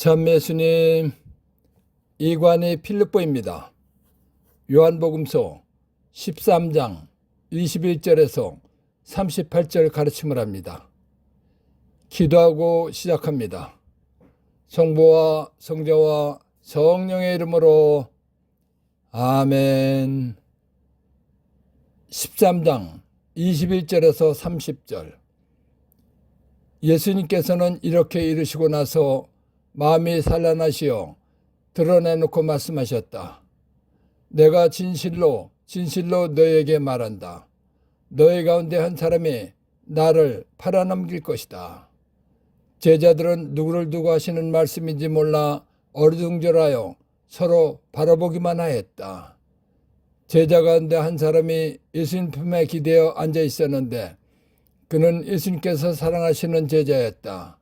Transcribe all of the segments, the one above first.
참 예수님, 이관이 필립보입니다. 요한복음서 13장 21절에서 38절 가르침을 합니다. 기도하고 시작합니다. 성부와 성자와 성령의 이름으로 아멘. 13장 21절에서 30절. 예수님께서는 이렇게 이르시고 나서 마음이 산란하시어 드러내놓고 말씀하셨다. 내가 진실로 너에게 말한다. 너희 가운데 한 사람이 나를 팔아넘길 것이다. 제자들은 누구를 두고 하시는 말씀인지 몰라 어리둥절하여 서로 바라보기만 하였다. 제자 가운데 한 사람이 예수님 품에 기대어 앉아 있었는데 그는 예수님께서 사랑하시는 제자였다.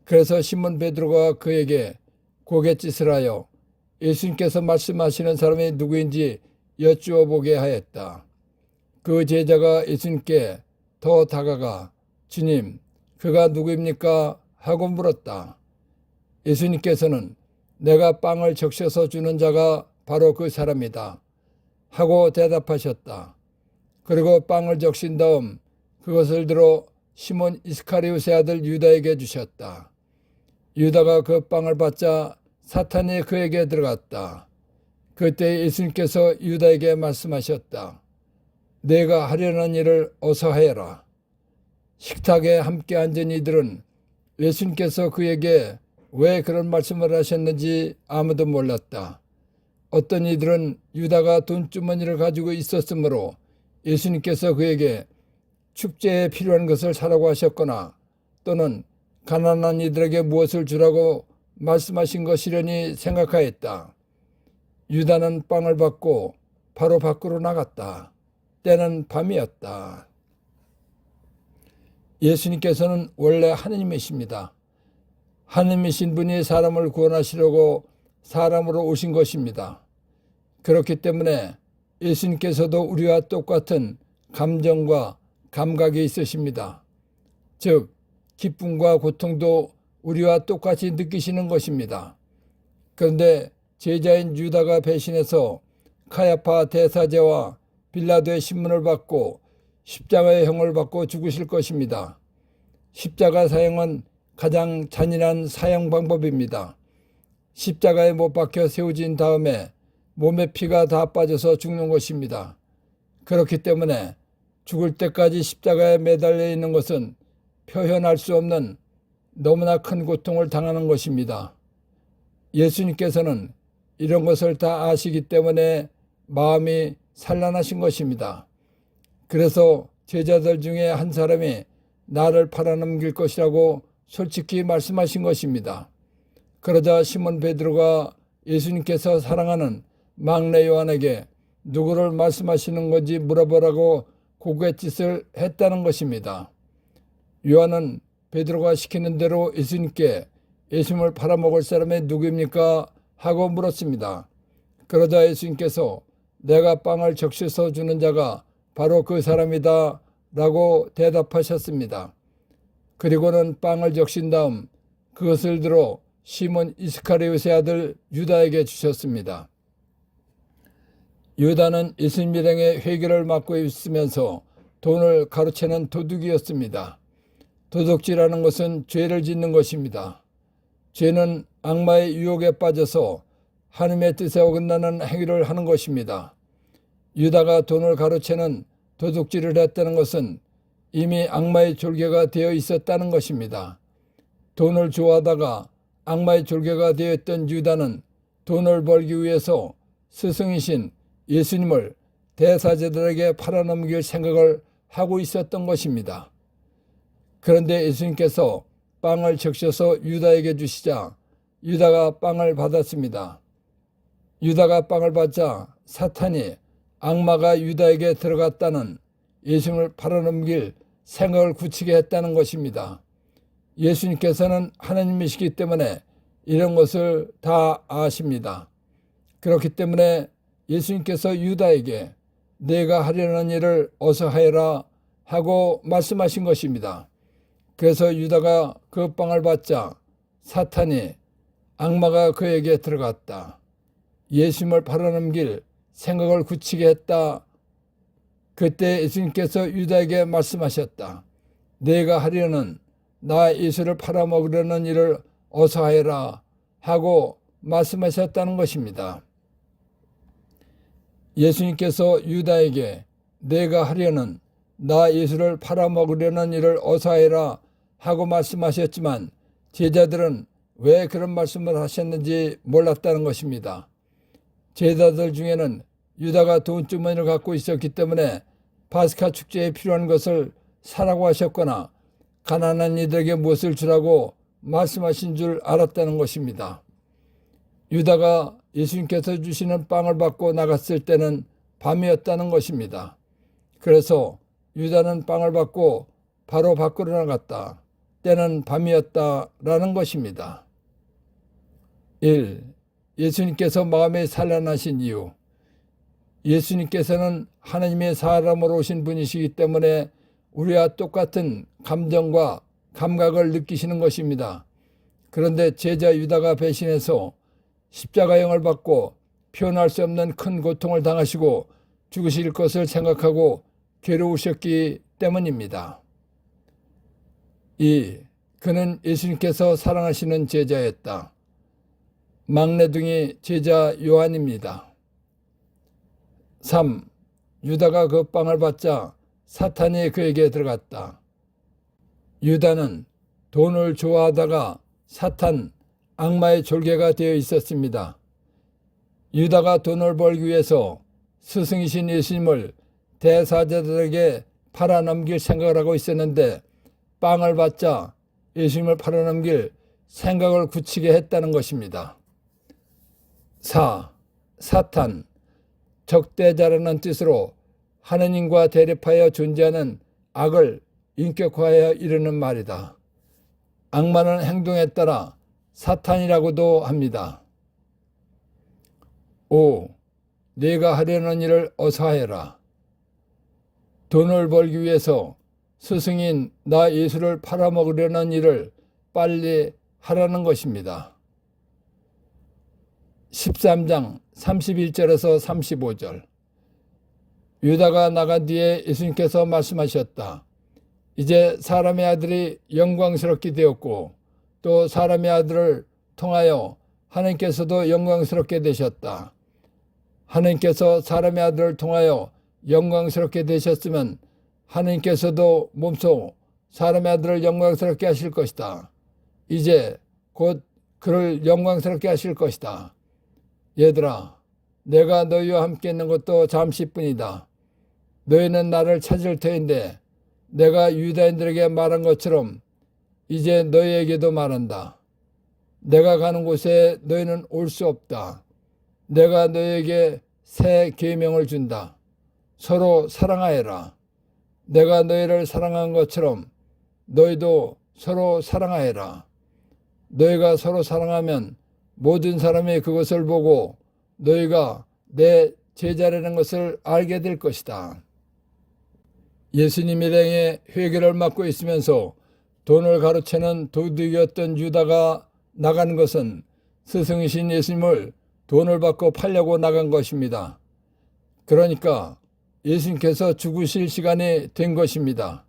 그래서 시몬 베드로가 그에게 고갯짓을 하여 예수님께서 말씀하시는 사람이 누구인지 여쭈어 보게 하였다. 그 제자가 예수님께 더 다가가 주님, 그가 누구입니까? 하고 물었다. 예수님께서는 내가 빵을 적셔서 주는 자가 바로 그 사람이다 하고 대답하셨다. 그리고 빵을 적신 다음 그것을 들어 시몬 이스카리ot의 아들 유다에게 주셨다. 유다가 그 빵을 받자 사탄이 그에게 들어갔다. 그때 예수님께서 유다에게 말씀하셨다. 내가 하려는 일을 어서 해라. 식탁에 함께 앉은 이들은 예수님께서 그에게 왜 그런 말씀을 하셨는지 아무도 몰랐다. 어떤 이들은 유다가 돈주머니를 가지고 있었으므로 예수님께서 그에게 축제에 필요한 것을 사라고 하셨거나 또는 가난한 이들에게 무엇을 주라고 말씀하신 것이려니 생각하였다. 유다는 빵을 받고 바로 밖으로 나갔다. 때는 밤이었다. 예수님께서는 원래 하느님이십니다. 하느님이신 분이 사람을 구원하시려고 사람으로 오신 것입니다. 그렇기 때문에 예수님께서도 우리와 똑같은 감정과 감각이 있으십니다. 즉 기쁨과 고통도 우리와 똑같이 느끼시는 것입니다. 그런데 제자인 유다가 배신해서 카야파 대사제와 빌라도의 신문을 받고 십자가의 형을 받고 죽으실 것입니다. 십자가 사형은 가장 잔인한 사형 방법입니다. 십자가에 못 박혀 세워진 다음에 몸에 피가 다 빠져서 죽는 것입니다. 그렇기 때문에 죽을 때까지 십자가에 매달려 있는 것은 표현할 수 없는 너무나 큰 고통을 당하는 것입니다. 예수님께서는 이런 것을 다 아시기 때문에 마음이 산란하신 것입니다. 그래서 제자들 중에 한 사람이 나를 팔아넘길 것이라고 솔직히 말씀하신 것입니다. 그러자 시몬 베드로가 예수님께서 사랑하는 막내 요한에게 누구를 말씀하시는 건지 물어보라고 고갯짓을 했다는 것입니다. 요한은 베드로가 시키는 대로 예수님께 예수님을 팔아먹을 사람이 누구입니까? 하고 물었습니다. 그러자 예수님께서 내가 빵을 적셔서 주는 자가 바로 그 사람이다 라고 대답하셨습니다. 그리고는 빵을 적신 다음 그것을 들어 시몬 이스카리ot의 아들 유다에게 주셨습니다. 유다는 예수님 일행의 회개를 맡고 있으면서 돈을 가로채는 도둑이었습니다. 도둑질하는 것은 죄를 짓는 것입니다. 죄는 악마의 유혹에 빠져서 하나님의 뜻에 어긋나는 행위를 하는 것입니다. 유다가 돈을 가로채는 도둑질을 했다는 것은 이미 악마의 졸개가 되어 있었다는 것입니다. 돈을 좋아하다가 악마의 졸개가 되었던 유다는 돈을 벌기 위해서 스승이신 예수님을 대사제들에게 팔아넘길 생각을 하고 있었던 것입니다. 그런데 예수님께서 빵을 적셔서 유다에게 주시자 유다가 빵을 받았습니다. 유다가 빵을 받자 사탄이 악마가 유다에게 들어갔다는 예수님을 팔아넘길 생각을 굳히게 했다는 것입니다. 예수님께서는 하나님이시기 때문에 이런 것을 다 아십니다. 그렇기 때문에 예수님께서 유다에게 내가 하려는 일을 어서 하여라 하고 말씀하신 것입니다. 그래서 유다가 그 빵을 받자 사탄이 악마가 그에게 들어갔다. 예수님을 팔아넘길 생각을 굳히게 했다. 그때 예수님께서 유다에게 말씀하셨다. 내가 하려는 나 예수를 팔아먹으려는 일을 어서 하여라 하고 말씀하셨다는 것입니다. 예수님께서 유다에게 내가 하려는 나 예수를 팔아먹으려는 일을 어서 해라 하고 말씀하셨지만 제자들은 왜 그런 말씀을 하셨는지 몰랐다는 것입니다. 제자들 중에는 유다가 돈주머니를 갖고 있었기 때문에 파스카 축제에 필요한 것을 사라고 하셨거나 가난한 이들에게 무엇을 주라고 말씀하신 줄 알았다는 것입니다. 유다가 예수님께서 주시는 빵을 받고 나갔을 때는 밤이었다는 것입니다. 그래서 유다는 빵을 받고 바로 밖으로 나갔다. 때는 밤이었다라는 것입니다. 1. 예수님께서 마음에 산란하신 이유. 예수님께서는 하나님의 사람으로 오신 분이시기 때문에 우리와 똑같은 감정과 감각을 느끼시는 것입니다. 그런데 제자 유다가 배신해서 십자가형을 받고 표현할 수 없는 큰 고통을 당하시고 죽으실 것을 생각하고 괴로우셨기 때문입니다. 2. 그는 예수님께서 사랑하시는 제자였다. 막내둥이 제자 요한입니다. 3. 유다가 그 빵을 받자 사탄이 그에게 들어갔다. 유다는 돈을 좋아하다가 사탄, 악마의 졸개가 되어 있었습니다. 유다가 돈을 벌기 위해서 스승이신 예수님을 대사자들에게 팔아넘길 생각을 하고 있었는데 빵을 받자 예수님을 팔아넘길 생각을 굳히게 했다는 것입니다. 4. 사탄, 적대자라는 뜻으로 하느님과 대립하여 존재하는 악을 인격화하여 이르는 말이다. 악마는 행동에 따라 사탄이라고도 합니다. 5. 네가 하려는 일을 어서 하여라. 돈을 벌기 위해서 스승인 나 예수를 팔아먹으려는 일을 빨리 하라는 것입니다. 13장 31절에서 35절. 유다가 나간 뒤에 예수님께서 말씀하셨다. 이제 사람의 아들이 영광스럽게 되었고 또 사람의 아들을 통하여 하나님께서도 영광스럽게 되셨다. 하나님께서 사람의 아들을 통하여 영광스럽게 되셨으면 하나님께서도 몸소 사람의 아들을 영광스럽게 하실 것이다. 이제 곧 그를 영광스럽게 하실 것이다. 얘들아, 내가 너희와 함께 있는 것도 잠시뿐이다. 너희는 나를 찾을 터인데 내가 유다인들에게 말한 것처럼 이제 너희에게도 말한다. 내가 가는 곳에 너희는 올 수 없다. 내가 너희에게 새 계명을 준다. 서로 사랑하여라. 내가 너희를 사랑한 것처럼 너희도 서로 사랑하여라. 너희가 서로 사랑하면 모든 사람이 그것을 보고 너희가 내 제자라는 것을 알게 될 것이다. 예수님 일행의 회개를 맡고 있으면서 돈을 가로채는 도둑이었던 유다가 나간 것은 스승이신 예수님을 돈을 받고 팔려고 나간 것입니다. 그러니까 예수님께서 죽으실 시간이 된 것입니다.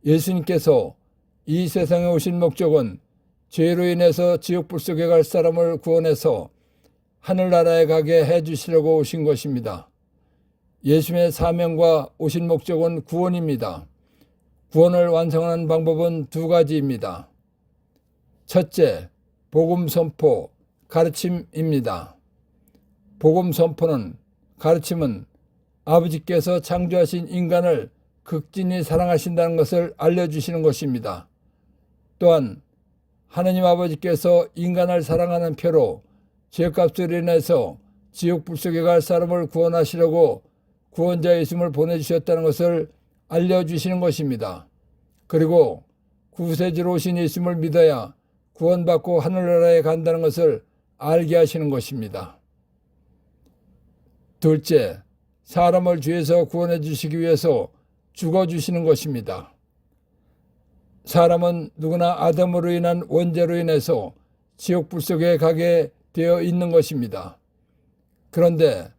예수님께서 이 세상에 오신 목적은 죄로 인해서 지옥불 속에 갈 사람을 구원해서 하늘나라에 가게 해주시려고 오신 것입니다. 예수님의 사명과 오신 목적은 구원입니다. 구원을 완성하는 방법은 두 가지입니다. 첫째, 복음 선포, 가르침입니다. 복음 선포는, 가르침은 아버지께서 창조하신 인간을 극진히 사랑하신다는 것을 알려주시는 것입니다. 또한 하느님 아버지께서 인간을 사랑하는 표로 죄값을 인해서 지옥불 속에 갈 사람을 구원하시려고 구원자 예수님을 보내주셨다는 것을 알려주시는 것입니다. 그리고 구세주로 오신 예수님을 믿어야 구원받고 하늘나라에 간다는 것을 알게 하시는 것입니다. 둘째, 사람을 죄에서 구원해 주시기 위해서 죽어주시는 것입니다. 사람은 누구나 아담으로 인한 원죄로 인해서 지옥불 속에 가게 되어 있는 것입니다. 그런데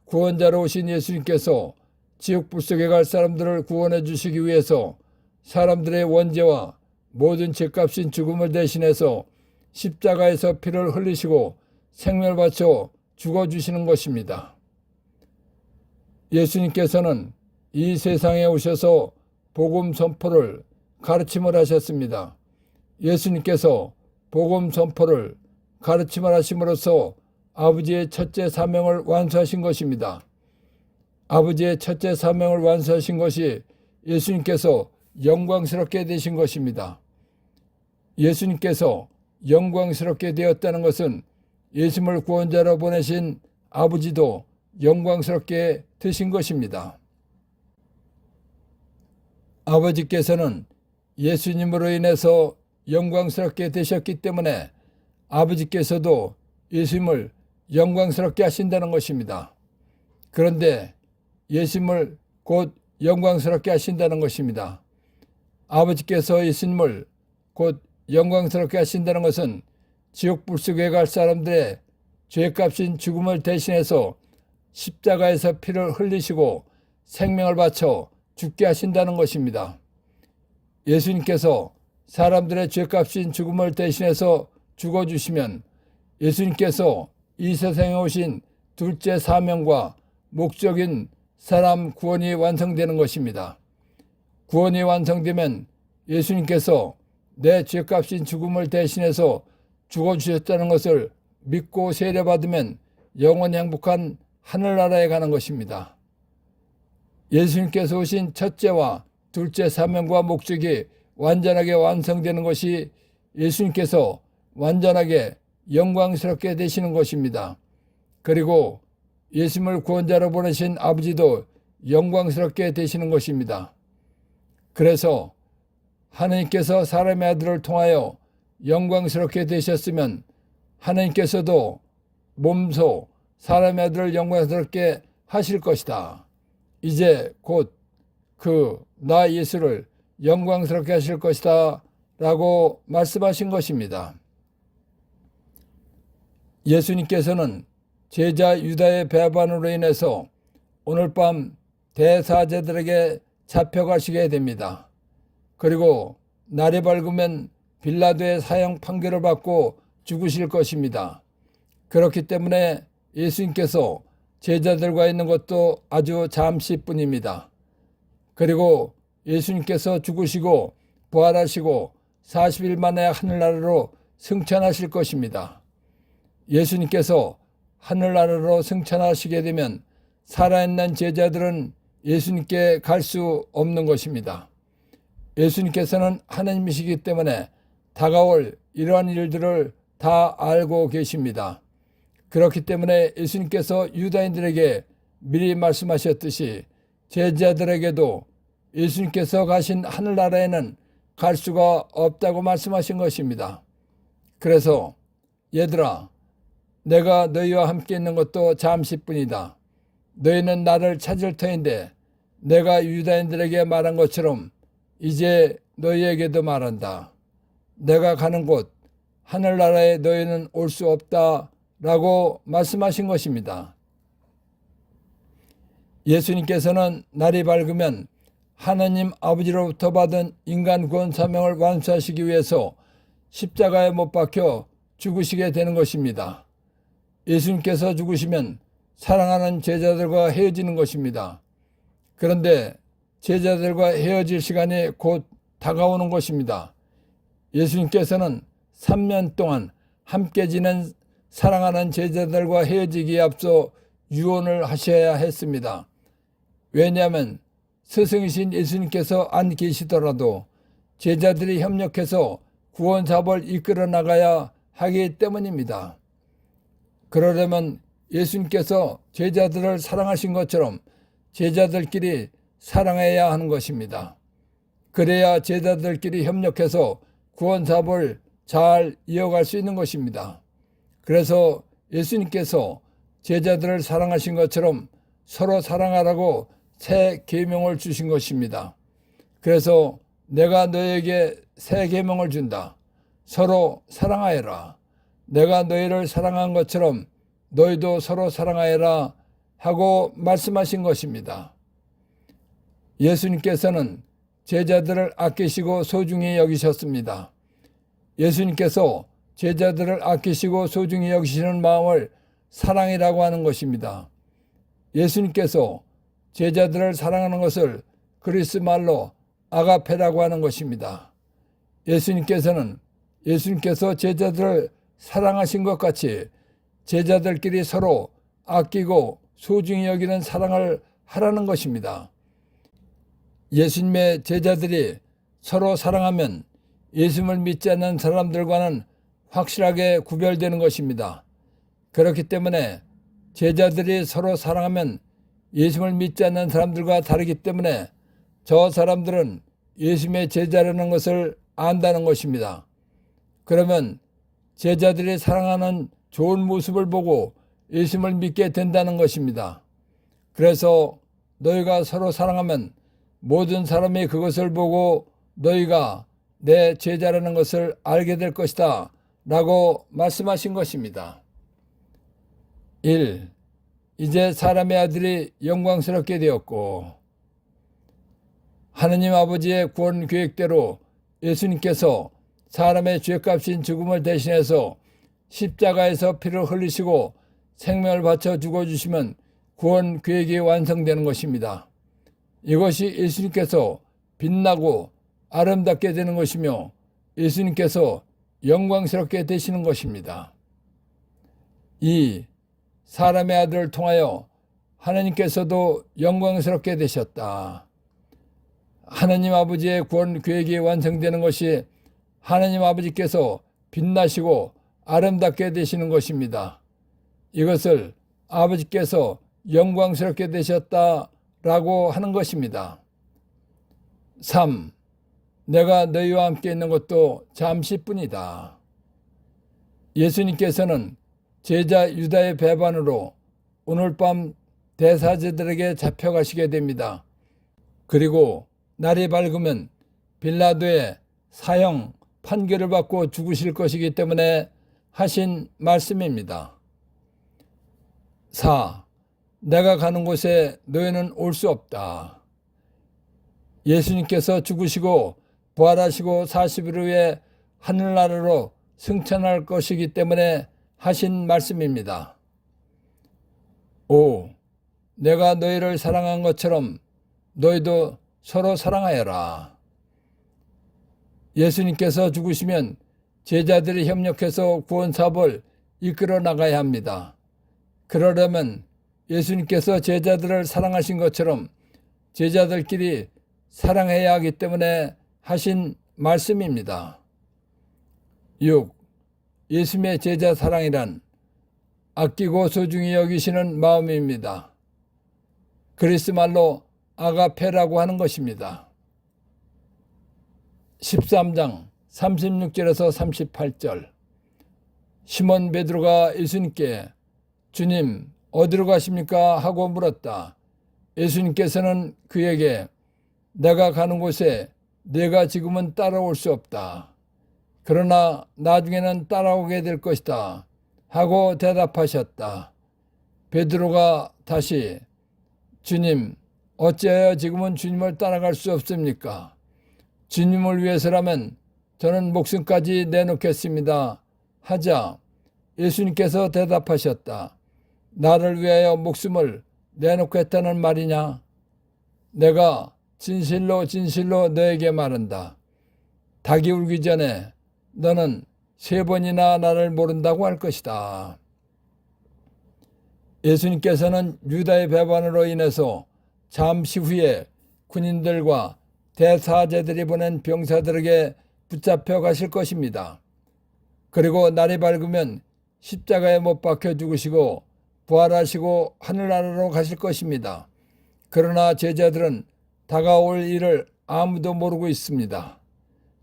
구원자로 오신 예수님께서 지옥불 속에 갈 사람들을 구원해 주시기 위해서 사람들의 원죄와 모든 죄값인 죽음을 대신해서 십자가에서 피를 흘리시고 생명을 바쳐 죽어주시는 것입니다. 예수님께서는 이 세상에 오셔서 복음 선포를 가르침을 하셨습니다. 예수님께서 복음 선포를 가르침을 하심으로써 아버지의 첫째 사명을 완수하신 것입니다. 아버지의 첫째 사명을 완수하신 것이 예수님께서 영광스럽게 되신 것입니다. 예수님께서 영광스럽게 되었다는 것은 예수님을 구원자로 보내신 아버지도 영광스럽게 되신 것입니다. 아버지께서는 예수님으로 인해서 영광스럽게 되셨기 때문에 아버지께서도 예수님을 영광스럽게 하신다는 것입니다. 그런데 예수님을 곧 영광스럽게 하신다는 것입니다. 아버지께서 예수님을 곧 영광스럽게 하신다는 것은 지옥불 속에 갈 사람들의 죄값인 죽음을 대신해서 십자가에서 피를 흘리시고 생명을 바쳐 죽게 하신다는 것입니다. 예수님께서 사람들의 죄값인 죽음을 대신해서 죽어주시면 예수님께서 이 세상에 오신 둘째 사명과 목적인 사람 구원이 완성되는 것입니다. 구원이 완성되면 예수님께서 내 죄값인 죽음을 대신해서 죽어주셨다는 것을 믿고 세례받으면 영원히 행복한 하늘나라에 가는 것입니다. 예수님께서 오신 첫째와 둘째 사명과 목적이 완전하게 완성되는 것이 예수님께서 완전하게 영광스럽게 되시는 것입니다. 그리고 예수님을 구원자로 보내신 아버지도 영광스럽게 되시는 것입니다. 그래서 하나님께서 사람의 아들을 통하여 영광스럽게 되셨으면 하나님께서도 몸소 사람의 아들을 영광스럽게 하실 것이다. 이제 곧 나 예수를 영광스럽게 하실 것이다 라고 말씀하신 것입니다. 예수님께서는 제자 유다의 배반으로 인해서 오늘 밤 대사제들에게 잡혀가시게 됩니다. 그리고 날이 밝으면 빌라도의 사형 판결을 받고 죽으실 것입니다. 그렇기 때문에 예수님께서 제자들과 있는 것도 아주 잠시뿐입니다. 그리고 예수님께서 죽으시고 부활하시고 40일 만에 하늘나라로 승천하실 것입니다. 예수님께서 하늘나라로 승천하시게 되면 살아있는 제자들은 예수님께 갈 수 없는 것입니다. 예수님께서는 하나님이시기 때문에 다가올 이러한 일들을 다 알고 계십니다. 그렇기 때문에 예수님께서 유다인들에게 미리 말씀하셨듯이 제자들에게도 예수님께서 가신 하늘나라에는 갈 수가 없다고 말씀하신 것입니다. 그래서 얘들아, 내가 너희와 함께 있는 것도 잠시뿐이다. 너희는 나를 찾을 터인데 내가 유다인들에게 말한 것처럼 이제 너희에게도 말한다. 내가 가는 곳 하늘나라에 너희는 올 수 없다 라고 말씀하신 것입니다. 예수님께서는 날이 밝으면 하나님 아버지로부터 받은 인간 구원 사명을 완수하시기 위해서 십자가에 못 박혀 죽으시게 되는 것입니다. 예수님께서 죽으시면 사랑하는 제자들과 헤어지는 것입니다. 그런데 제자들과 헤어질 시간이 곧 다가오는 것입니다. 예수님께서는 3년 동안 함께 지낸 사랑하는 제자들과 헤어지기에 앞서 유언을 하셔야 했습니다. 왜냐하면 스승이신 예수님께서 안 계시더라도 제자들이 협력해서 구원 사업을 이끌어 나가야 하기 때문입니다. 그러려면 예수님께서 제자들을 사랑하신 것처럼 제자들끼리 사랑해야 하는 것입니다. 그래야 제자들끼리 협력해서 구원 사업을 잘 이어갈 수 있는 것입니다. 그래서 예수님께서 제자들을 사랑하신 것처럼 서로 사랑하라고 새 계명을 주신 것입니다. 그래서 내가 너에게 새 계명을 준다. 서로 사랑하여라. 내가 너희를 사랑한 것처럼 너희도 서로 사랑하여라 하고 말씀하신 것입니다. 예수님께서는 제자들을 아끼시고 소중히 여기셨습니다. 예수님께서 제자들을 아끼시고 소중히 여기시는 마음을 사랑이라고 하는 것입니다. 예수님께서 제자들을 사랑하는 것을 그리스 말로 아가페라고 하는 것입니다. 예수님께서 제자들을 사랑하신 것 같이 제자들끼리 서로 아끼고 소중히 여기는 사랑을 하라는 것입니다. 예수님의 제자들이 서로 사랑하면 예수님을 믿지 않는 사람들과는 확실하게 구별되는 것입니다. 그렇기 때문에 제자들이 서로 사랑하면 예수님을 믿지 않는 사람들과 다르기 때문에 저 사람들은 예수님의 제자라는 것을 안다는 것입니다. 그러면 제자들이 사랑하는 좋은 모습을 보고 예수님을 믿게 된다는 것입니다. 그래서 너희가 서로 사랑하면 모든 사람이 그것을 보고 너희가 내 제자라는 것을 알게 될 것이다 라고 말씀하신 것입니다. 1. 이제 사람의 아들이 영광스럽게 되었고, 하느님 아버지의 구원 계획대로 예수님께서 사람의 죄값인 죽음을 대신해서 십자가에서 피를 흘리시고 생명을 바쳐 죽어주시면 구원 계획이 완성되는 것입니다. 이것이 예수님께서 빛나고 아름답게 되는 것이며 예수님께서 영광스럽게 되시는 것입니다. 2. 사람의 아들을 통하여 하나님께서도 영광스럽게 되셨다. 하나님 아버지의 구원 계획이 완성되는 것이 하나님 아버지께서 빛나시고 아름답게 되시는 것입니다. 이것을 아버지께서 영광스럽게 되셨다라고 하는 것입니다. 3. 내가 너희와 함께 있는 것도 잠시뿐이다. 예수님께서는 제자 유다의 배반으로 오늘 밤 대사제들에게 잡혀가시게 됩니다. 그리고 날이 밝으면 빌라도의 사형 판결을 받고 죽으실 것이기 때문에 하신 말씀입니다. 4. 내가 가는 곳에 너희는 올 수 없다. 예수님께서 죽으시고 부활하시고 40일 후에 하늘나라로 승천할 것이기 때문에 하신 말씀입니다. 5. 내가 너희를 사랑한 것처럼 너희도 서로 사랑하여라. 예수님께서 죽으시면 제자들이 협력해서 구원 사업을 이끌어 나가야 합니다. 그러려면 예수님께서 제자들을 사랑하신 것처럼 제자들끼리 사랑해야 하기 때문에 하신 말씀입니다. 6. 예수님의 제자 사랑이란 아끼고 소중히 여기시는 마음입니다. 그리스 말로 아가페라고 하는 것입니다. 13장 36절에서 38절. 시몬 베드로가 예수님께 주님 어디로 가십니까? 하고 물었다. 예수님께서는 그에게 내가 가는 곳에 네가 지금은 따라올 수 없다. 그러나 나중에는 따라오게 될 것이다. 하고 대답하셨다. 베드로가 다시 주님 어찌하여 지금은 주님을 따라갈 수 없습니까? 주님을 위해서라면 저는 목숨까지 내놓겠습니다. 하자 예수님께서 대답하셨다. 나를 위하여 목숨을 내놓겠다는 말이냐? 내가 진실로 진실로 너에게 말한다. 닭이 울기 전에 너는 3번이나 나를 모른다고 할 것이다. 예수님께서는 유다의 배반으로 인해서 잠시 후에 군인들과 대사제들이 보낸 병사들에게 붙잡혀 가실 것입니다. 그리고 날이 밝으면 십자가에 못 박혀 죽으시고 부활하시고 하늘나라로 가실 것입니다. 그러나 제자들은 다가올 일을 아무도 모르고 있습니다.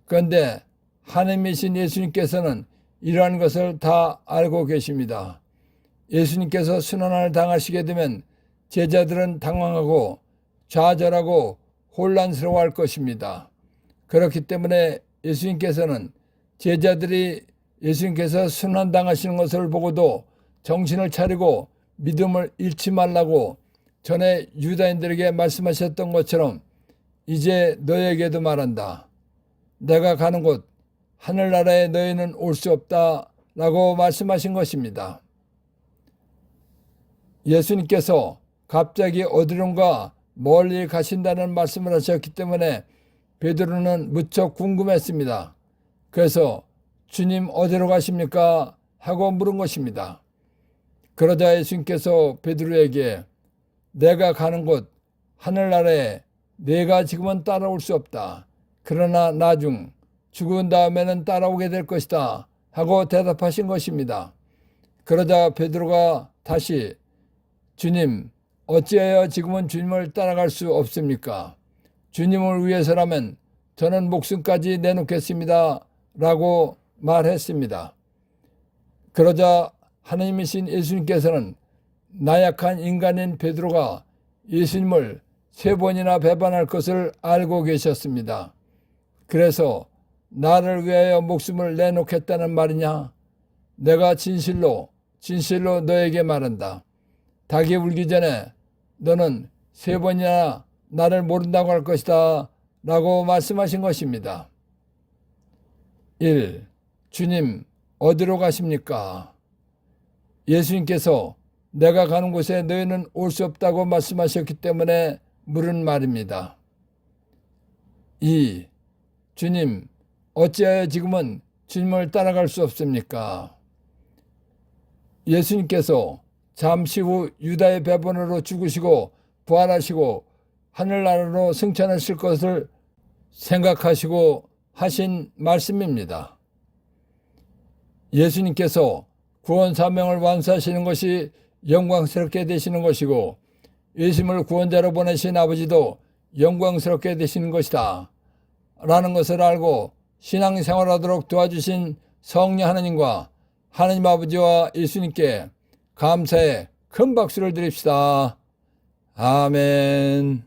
그런데 하나님이신 예수님께서는 이러한 것을 다 알고 계십니다. 예수님께서 순환을 당하시게 되면 제자들은 당황하고 좌절하고 혼란스러워할 것입니다. 그렇기 때문에 예수님께서는 제자들이 예수님께서 순환당하시는 것을 보고도 정신을 차리고 믿음을 잃지 말라고 전에 유다인들에게 말씀하셨던 것처럼 이제 너에게도 말한다. 내가 가는 곳 하늘나라에 너희는 올 수 없다 라고 말씀하신 것입니다. 예수님께서 갑자기 어디론가 멀리 가신다는 말씀을 하셨기 때문에 베드로는 무척 궁금했습니다. 그래서 주님 어디로 가십니까? 하고 물은 것입니다. 그러자 예수님께서 베드로에게 내가 가는 곳 하늘나라에 내가 지금은 따라올 수 없다. 그러나 나중 죽은 다음에는 따라오게 될 것이다. 하고 대답하신 것입니다. 그러자 베드로가 다시 주님 어찌하여 지금은 주님을 따라갈 수 없습니까? 주님을 위해서라면 저는 목숨까지 내놓겠습니다. 라고 말했습니다. 그러자 하나님이신 예수님께서는 나약한 인간인 베드로가 예수님을 3번이나 배반할 것을 알고 계셨습니다. 그래서 나를 위하여 목숨을 내놓겠다는 말이냐? 내가 진실로 너에게 말한다. 닭이 울기 전에 너는 3번이나 나를 모른다고 할 것이다. 라고 말씀하신 것입니다. 1. 주님 어디로 가십니까? 예수님께서 내가 가는 곳에 너희는 올 수 없다고 말씀하셨기 때문에 물은 말입니다. 2. 주님 어찌하여 지금은 주님을 따라갈 수 없습니까? 예수님께서 잠시 후 유다의 배반으로 죽으시고 부활하시고 하늘나라로 승천하실 것을 생각하시고 하신 말씀입니다. 예수님께서 구원 사명을 완수하시는 것이 영광스럽게 되시는 것이고 예수님을 구원자로 보내신 아버지도 영광스럽게 되시는 것이다 라는 것을 알고 신앙생활하도록 도와주신 성령 하나님과 하나님 아버지와 예수님께 감사의 큰 박수를 드립시다. 아멘.